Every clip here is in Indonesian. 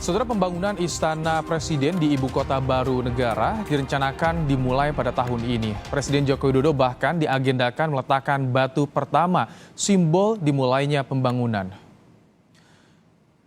Saudara, pembangunan Istana Presiden di Ibu Kota Baru Negara direncanakan dimulai pada tahun ini. Presiden Joko Widodo bahkan diagendakan meletakkan batu pertama, simbol dimulainya pembangunan.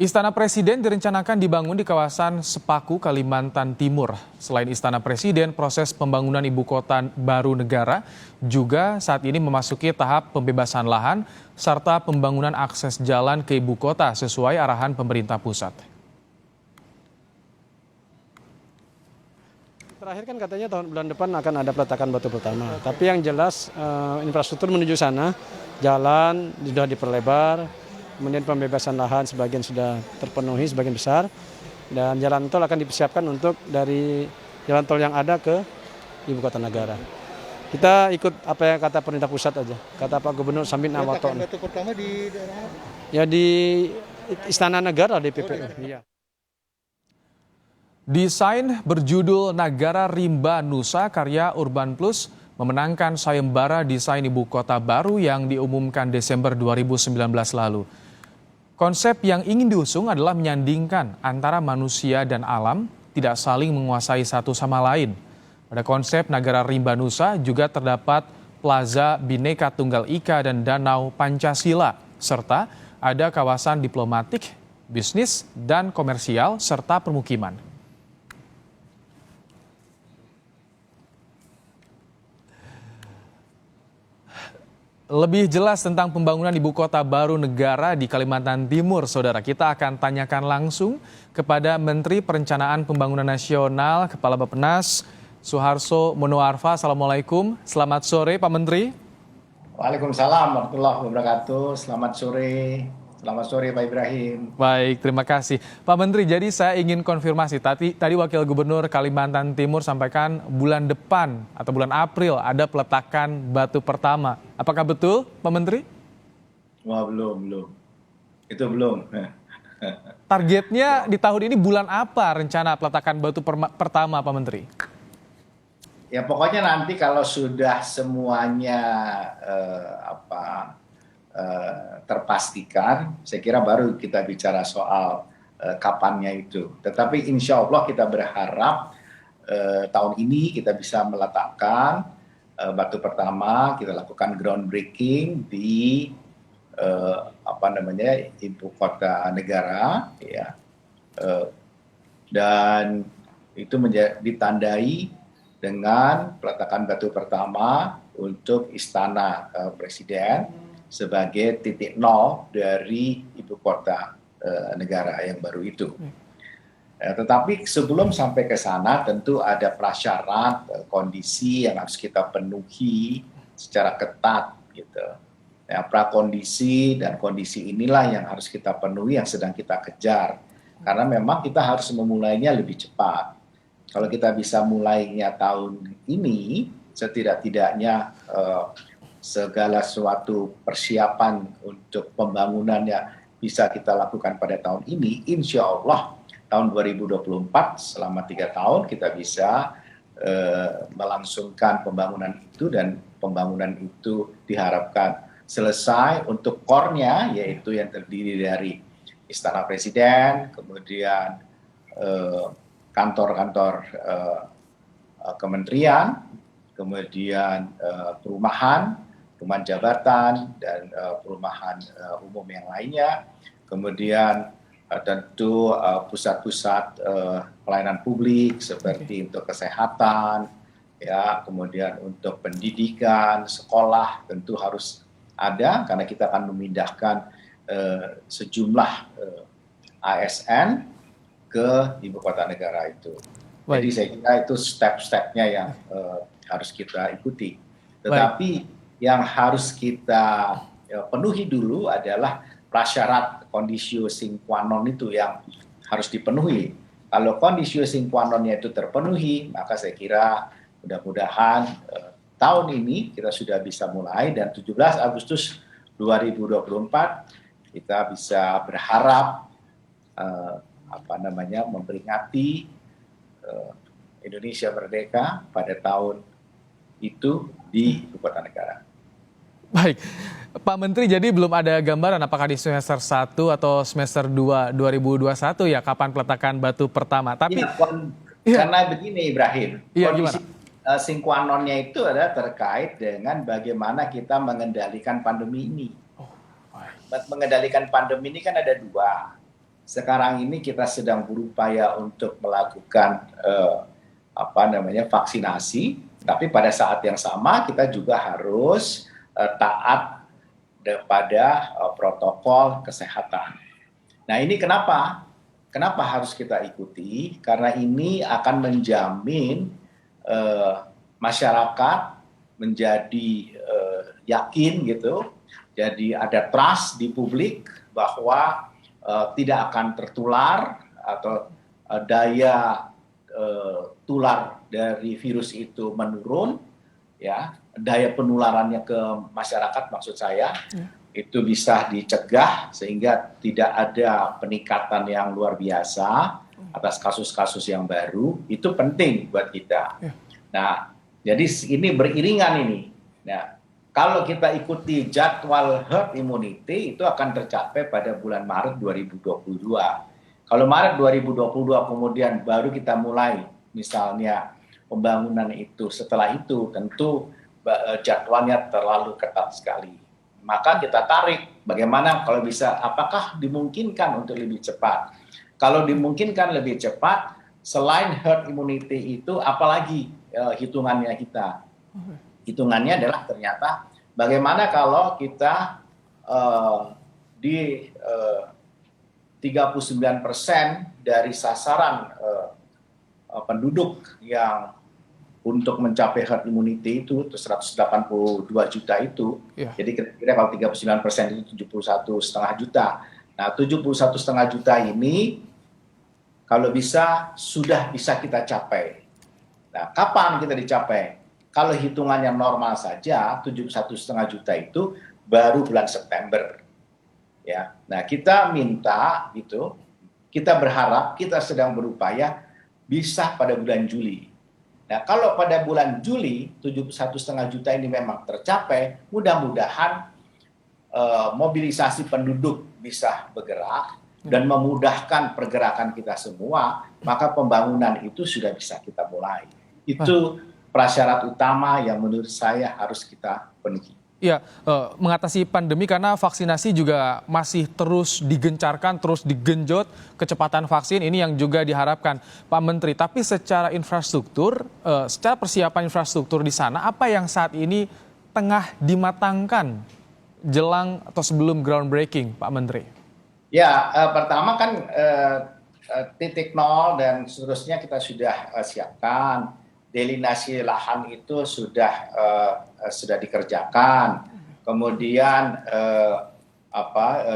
Istana Presiden direncanakan dibangun di kawasan Sepaku, Kalimantan Timur. Selain Istana Presiden, proses pembangunan Ibu Kota Baru Negara juga saat ini memasuki tahap pembebasan lahan serta pembangunan akses jalan ke Ibu Kota sesuai arahan pemerintah pusat. Terakhir kan katanya bulan depan akan ada peletakan batu pertama. Tapi yang jelas infrastruktur menuju sana, jalan sudah diperlebar, kemudian pembebasan lahan sebagian sudah terpenuhi, sebagian besar. Dan jalan tol akan dipersiapkan untuk dari jalan tol yang ada ke Ibu Kota Negara. Kita ikut apa yang kata pemerintah pusat aja, kata Pak Gubernur Samit Nawato. Peletakan batu pertama di daerah mana? Ya di Istana Negara, di PPU. Iya. Desain berjudul Nagara Rimba Nusa karya Urban Plus memenangkan sayembara desain Ibu Kota Baru yang diumumkan Desember 2019 lalu. Konsep yang ingin diusung adalah menyandingkan antara manusia dan alam tidak saling menguasai satu sama lain. Pada konsep Nagara Rimba Nusa juga terdapat Plaza Bhinneka Tunggal Ika dan Danau Pancasila, serta ada kawasan diplomatik, bisnis, dan komersial, serta permukiman. Lebih jelas tentang pembangunan Ibu Kota Baru Negara di Kalimantan Timur, Saudara, kita akan tanyakan langsung kepada Menteri Perencanaan Pembangunan Nasional, Kepala Bappenas, Suharso Monoarfa. Assalamualaikum, selamat sore Pak Menteri. Waalaikumsalam warahmatullahi wabarakatuh. Selamat sore Pak Ibrahim. Baik, terima kasih. Pak Menteri, jadi saya ingin konfirmasi. Tadi Wakil Gubernur Kalimantan Timur sampaikan bulan depan atau bulan April ada peletakan batu pertama. Apakah betul, Pak Menteri? Wah, belum. Itu belum. Targetnya di tahun ini bulan apa rencana peletakan batu pertama, Pak Menteri? Ya pokoknya nanti kalau sudah semuanya terpastikan, saya kira baru kita bicara soal kapannya itu. Tetapi insya Allah kita berharap tahun ini kita bisa meletakkan batu pertama, kita lakukan groundbreaking di Ibu Kota Negara, ya, dan itu ditandai dengan peletakan batu pertama untuk Istana Presiden sebagai titik nol dari Ibu Kota Negara yang baru itu. Tetapi sebelum sampai ke sana tentu ada prasyarat, kondisi yang harus kita penuhi secara ketat gitu. Ya, prakondisi dan kondisi inilah yang harus kita penuhi, yang sedang kita kejar. Karena memang kita harus memulainya lebih cepat. Kalau kita bisa mulainya tahun ini, setidak-tidaknya segala suatu persiapan untuk pembangunannya bisa kita lakukan pada tahun ini, insya Allah tahun 2024 selama 3 tahun kita bisa melangsungkan pembangunan itu, dan pembangunan itu diharapkan selesai untuk core-nya, yaitu yang terdiri dari Istana Presiden, kemudian kantor-kantor kementerian, kemudian perumahan jabatan, dan perumahan umum yang lainnya, kemudian tentu pusat-pusat pelayanan publik seperti untuk kesehatan, ya, kemudian untuk pendidikan, sekolah tentu harus ada karena kita akan memindahkan sejumlah ASN ke Ibu Kota Negara itu. Jadi saya kira itu step-stepnya yang harus kita ikuti. Tetapi yang harus kita penuhi dulu adalah prasyarat kondisio sine qua non itu yang harus dipenuhi. Kalau kondisio sine qua non-nya itu terpenuhi, maka saya kira mudah-mudahan tahun ini kita sudah bisa mulai, dan 17 Agustus 2024 kita bisa berharap memperingati Indonesia merdeka pada tahun itu di Ibu Kota Negara. Baik, Pak Menteri, jadi belum ada gambaran apakah di semester 1 atau semester 2 2021 ya kapan peletakan batu pertama. Tapi Iya, iya, karena begini Ibrahim, iya kondisi gimana? sine qua non-nya itu adalah terkait dengan bagaimana kita mengendalikan pandemi ini. Oh, baik. Mengendalikan pandemi ini kan ada dua. Sekarang ini kita sedang berupaya untuk melakukan vaksinasi, tapi pada saat yang sama kita juga harus taat pada protokol kesehatan. Nah ini kenapa? Kenapa harus kita ikuti? Karena ini akan menjamin masyarakat menjadi yakin gitu, jadi ada trust di publik bahwa tidak akan tertular atau daya tular dari virus itu menurun, ya daya penularannya ke masyarakat maksud saya itu bisa dicegah sehingga tidak ada peningkatan yang luar biasa atas kasus-kasus yang baru, itu penting buat kita. Nah, jadi ini beriringan ini. Nah, kalau kita ikuti jadwal herd immunity itu akan tercapai pada bulan Maret 2022. Kalau Maret 2022 kemudian baru kita mulai misalnya pembangunan itu, setelah itu tentu jadwalnya terlalu ketat sekali. Maka kita tarik bagaimana kalau bisa, apakah dimungkinkan untuk lebih cepat. Kalau dimungkinkan lebih cepat, selain herd immunity itu apalagi hitungannya kita. Hitungannya adalah ternyata bagaimana kalau kita di 39% dari sasaran penduduk yang untuk mencapai herd immunity itu 182 juta itu, jadi kira-kira kalau 39% itu 71,5 juta. Nah 71,5 juta ini kalau bisa sudah bisa kita capai. Nah kapan kita dicapai? Kalau hitungannya normal saja 71,5 juta itu baru bulan September. Ya, nah kita minta gitu, kita berharap, kita sedang berupaya bisa pada bulan Juli. Nah kalau pada bulan Juli 71,5 juta ini memang tercapai, mudah-mudahan mobilisasi penduduk bisa bergerak dan memudahkan pergerakan kita semua, maka pembangunan itu sudah bisa kita mulai. Itu prasyarat utama yang menurut saya harus kita penuhi. Ya, mengatasi pandemi karena vaksinasi juga masih terus digencarkan, terus digenjot kecepatan vaksin, ini yang juga diharapkan Pak Menteri. Tapi secara infrastruktur, secara persiapan infrastruktur di sana, apa yang saat ini tengah dimatangkan jelang atau sebelum groundbreaking, Pak Menteri? Ya, pertama kan titik nol dan seterusnya kita sudah siapkan. Delinasi lahan itu sudah dikerjakan, kemudian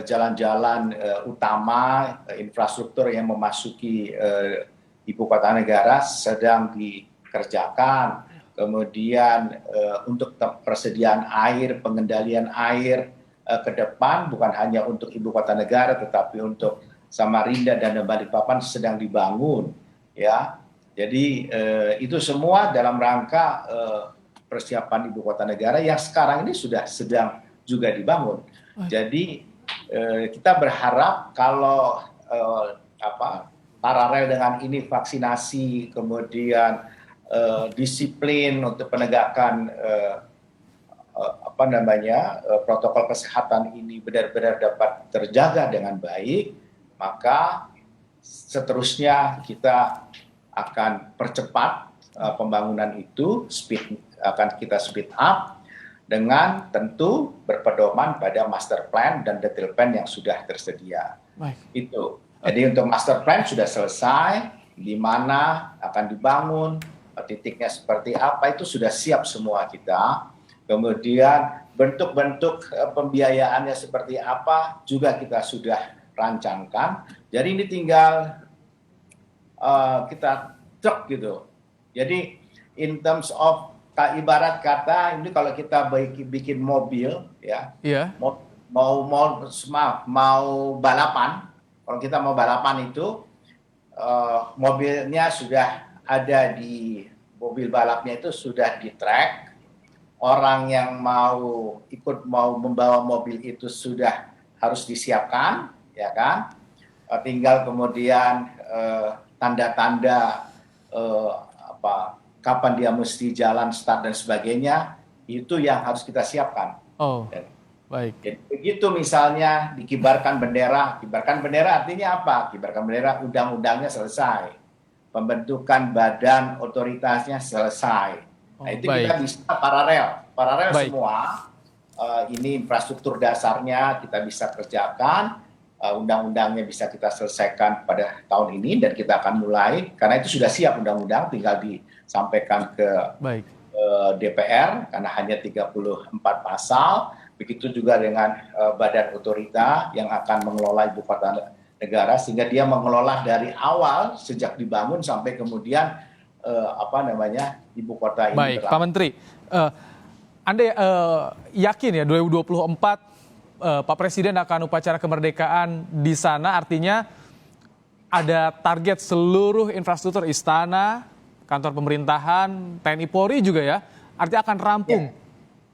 jalan-jalan utama infrastruktur yang memasuki ibu kota negara sedang dikerjakan, kemudian untuk persediaan air, pengendalian air ke depan bukan hanya untuk ibu kota negara tetapi untuk Samarinda dan Balikpapan sedang dibangun, ya. Jadi itu semua dalam rangka persiapan ibu kota negara yang sekarang ini sudah sedang juga dibangun. Jadi kita berharap kalau paralel dengan ini vaksinasi, kemudian disiplin untuk penegakan protokol kesehatan ini benar-benar dapat terjaga dengan baik, maka seterusnya kita akan percepat pembangunan itu, akan kita speed up dengan tentu berpedoman pada master plan dan detail plan yang sudah tersedia. Itu. Jadi untuk master plan sudah selesai, di mana akan dibangun, titiknya seperti apa itu sudah siap semua kita. Kemudian bentuk-bentuk pembiayaannya seperti apa juga kita sudah rancangkan. Jadi ini tinggal kita cek gitu. Jadi in terms of ibarat kata ini kalau kita bikin mobil ya, mau balapan, kalau kita mau balapan itu mobilnya sudah ada di mobil balapnya itu sudah di track, orang yang mau membawa mobil itu sudah harus disiapkan, ya kan? Tinggal kemudian tanda-tanda kapan dia mesti jalan, start dan sebagainya, itu yang harus kita siapkan. Oh, baik. Jadi begitu misalnya dikibarkan bendera artinya apa? Kibarkan bendera, undang-undangnya selesai, pembentukan badan otoritasnya selesai. Nah, itu baik. kita bisa paralel Baik. semua. Ini infrastruktur dasarnya kita bisa kerjakan, undang-undangnya bisa kita selesaikan pada tahun ini dan kita akan mulai karena itu sudah siap undang-undang, tinggal disampaikan ke DPR karena hanya 34 pasal. Begitu juga dengan badan otorita yang akan mengelola ibu kota negara sehingga dia mengelola dari awal sejak dibangun sampai kemudian ibu kota ini. Baik, Pak Menteri, Anda yakin ya 2024 Pak Presiden akan upacara kemerdekaan di sana, artinya ada target seluruh infrastruktur istana, kantor pemerintahan, TNI Polri juga ya, artinya akan rampung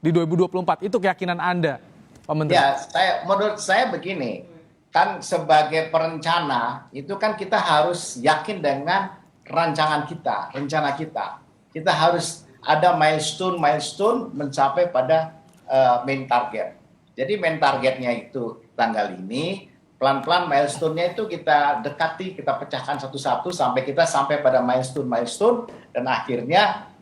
di 2024. Itu keyakinan Anda, Pak Menteri? Ya, menurut saya begini, kan sebagai perencana itu kan kita harus yakin dengan rencana kita. Kita harus ada milestone mencapai pada main target. Jadi main targetnya itu tanggal ini, pelan-pelan milestone-nya itu kita dekati, kita pecahkan satu-satu sampai kita sampai pada milestone dan akhirnya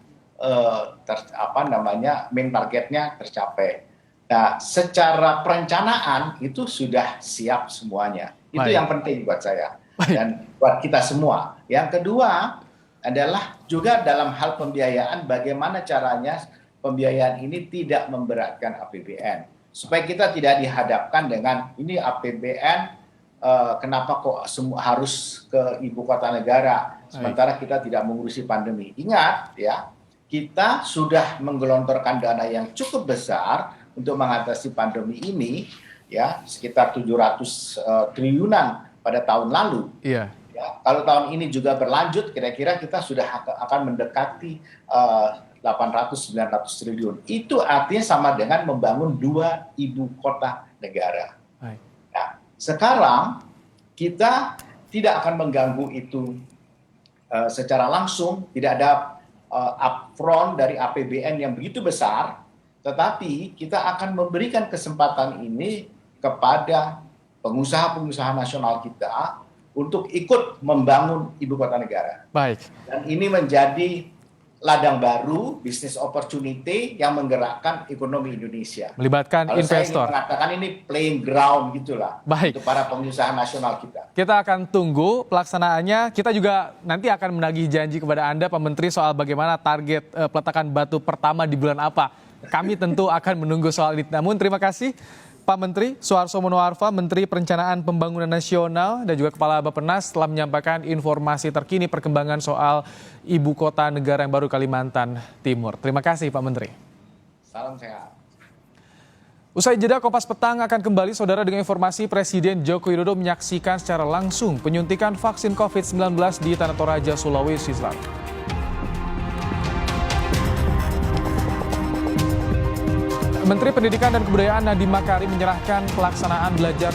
main targetnya tercapai. Nah, secara perencanaan itu sudah siap semuanya. Itu yang penting buat saya dan buat kita semua. Yang kedua adalah juga dalam hal pembiayaan, bagaimana caranya pembiayaan ini tidak memberatkan APBN. Supaya kita tidak dihadapkan dengan ini APBN, kenapa kok harus ke ibu kota negara, sementara kita tidak mengurusi pandemi. Ingat ya, kita sudah menggelontorkan dana yang cukup besar untuk mengatasi pandemi ini, ya sekitar 700 triliunan pada tahun lalu. Iya. Ya, kalau tahun ini juga berlanjut, kira-kira kita sudah akan mendekati 800-900 triliun. Itu artinya sama dengan membangun 2 ibu kota negara. Baik. Nah, sekarang kita tidak akan mengganggu itu secara langsung, tidak ada upfront dari APBN yang begitu besar, tetapi kita akan memberikan kesempatan ini kepada pengusaha-pengusaha nasional kita untuk ikut membangun ibu kota negara. Baik. Dan ini menjadi ladang baru, business opportunity yang menggerakkan ekonomi Indonesia. Melibatkan Kalau investor. saya ingin mengatakan ini playing ground gitulah. Baik. Untuk para pengusaha nasional kita. Kita akan tunggu pelaksanaannya. Kita juga nanti akan menagih janji kepada Anda, Pak Menteri, soal bagaimana target peletakan batu pertama di bulan apa. Kami tentu akan menunggu soal ini. Namun terima kasih Pak Menteri Suharto Monoarfa, Menteri Perencanaan Pembangunan Nasional dan juga Kepala Bappenas telah menyampaikan informasi terkini perkembangan soal ibu kota negara yang baru Kalimantan Timur. Terima kasih Pak Menteri. Salam sehat. Usai jeda, Kompas Petang akan kembali saudara dengan informasi Presiden Joko Widodo menyaksikan secara langsung penyuntikan vaksin COVID-19 di Tanah Toraja, Sulawesi Selatan. Menteri Pendidikan dan Kebudayaan Nadiem Makarim menyerahkan pelaksanaan belajar